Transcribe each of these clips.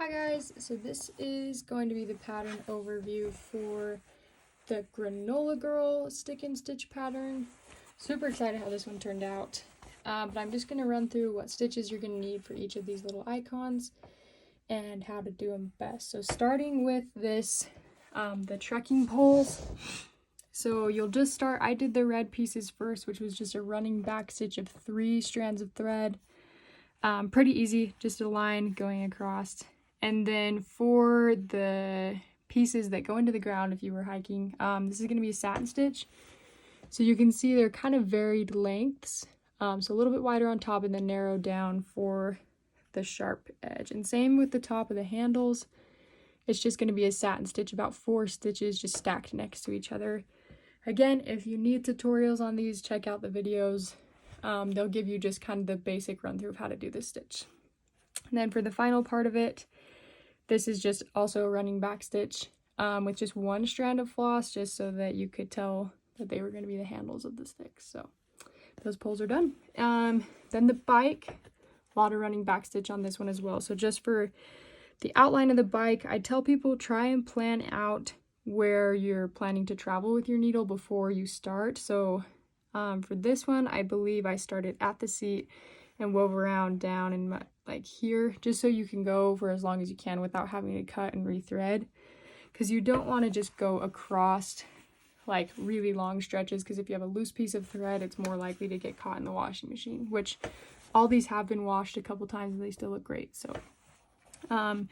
Hi guys, so this is going to be the pattern overview for the Granola Girl stick and stitch pattern. Super excited how this one turned out, but I'm just going to run through what stitches you're going to need for each of these little icons and how to do them best. So starting with this, the trekking poles. So you'll just start, I did the red pieces first, which was just a running back stitch of 3 strands of thread. Pretty easy, just a line going across. And then for the pieces that go into the ground if you were hiking, this is going to be a satin stitch. So you can see they're kind of varied lengths. So a little bit wider on top and then narrowed down for the sharp edge. And same with the top of the handles. It's just going to be a satin stitch, about 4 stitches just stacked next to each other. Again, if you need tutorials on these, check out the videos. They'll give you just kind of the basic run through of how to do this stitch. And then for the final part of it, this is just also a running back stitch with just 1 strand of floss, just so that you could tell that they were going to be the handles of the sticks. So those poles are done. Then the bike, a lot of running back stitch on this one as well. So just for the outline of the bike, I tell people try and plan out where you're planning to travel with your needle before you start. So for this one, I believe I started at the seat and wove around down and like here, just so you can go for as long as you can without having to cut and rethread, because you don't want to just go across like really long stretches, because if you have a loose piece of thread, it's more likely to get caught in the washing machine, which all these have been washed a couple times and they still look great. So then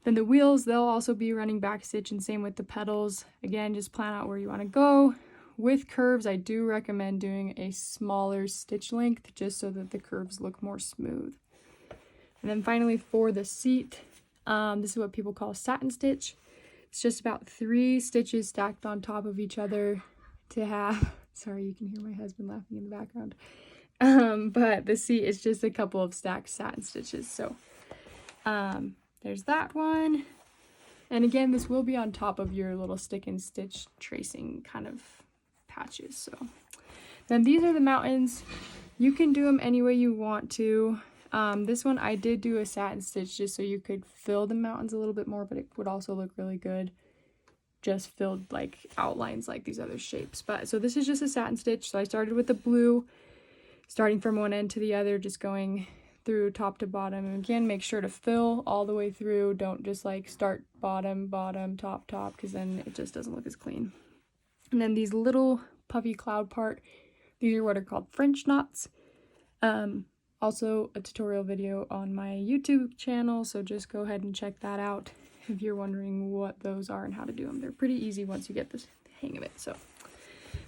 the wheels, they'll also be running back stitch, and same with the pedals. Again, just plan out where you want to go. With curves, I do recommend doing a smaller stitch length just so that the curves look more smooth. And then finally for the seat, this is what people call satin stitch. It's just about 3 stitches stacked on top of each other to have, sorry, you can hear my husband laughing in the background. But the seat is just a couple of stacked satin stitches. So there's that one. And again, this will be on top of your little stick and stitch tracing kind of patches. So then these are the mountains. You can do them any way you want to. This one I did do a satin stitch just so you could fill the mountains a little bit more, but it would also look really good just filled like outlines like these other shapes. But so this is just a satin stitch. So I started with the blue, starting from one end to the other, just going through top to bottom. And again, make sure to fill all the way through. Don't just like start bottom, bottom, top, top, because then it just doesn't look as clean. And then these little puffy cloud part, these are what are called French knots. Also a tutorial video on my YouTube channel, so just go ahead and check that out if you're wondering what those are and how to do them. They're pretty easy once you get the hang of it. So,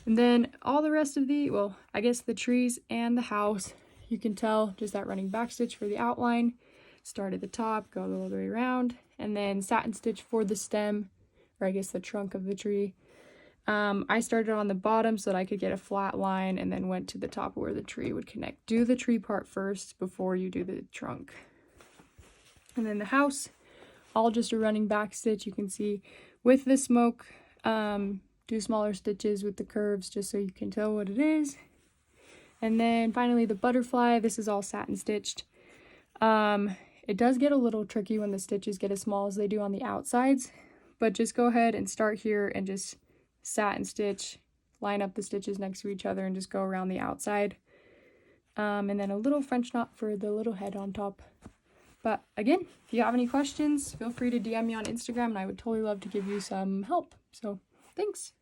and then all the rest of the, well, I guess the trees and the house, you can tell just that running back stitch for the outline. Start at the top, go all the way around, and then satin stitch for the stem, or I guess the trunk of the tree. I started on the bottom so that I could get a flat line, and then went to the top where the tree would connect. Do the tree part first before you do the trunk. And then the house, all just a running back stitch. You can see with the smoke, do smaller stitches with the curves just so you can tell what it is. And then finally the butterfly, this is all satin stitched. It does get a little tricky when the stitches get as small as they do on the outsides, but just go ahead and start here and just satin stitch, line up the stitches next to each other and just go around the outside. And then a little French knot for the little head on top. But again, if you have any questions, feel free to DM me on Instagram and I would totally love to give you some help. So thanks.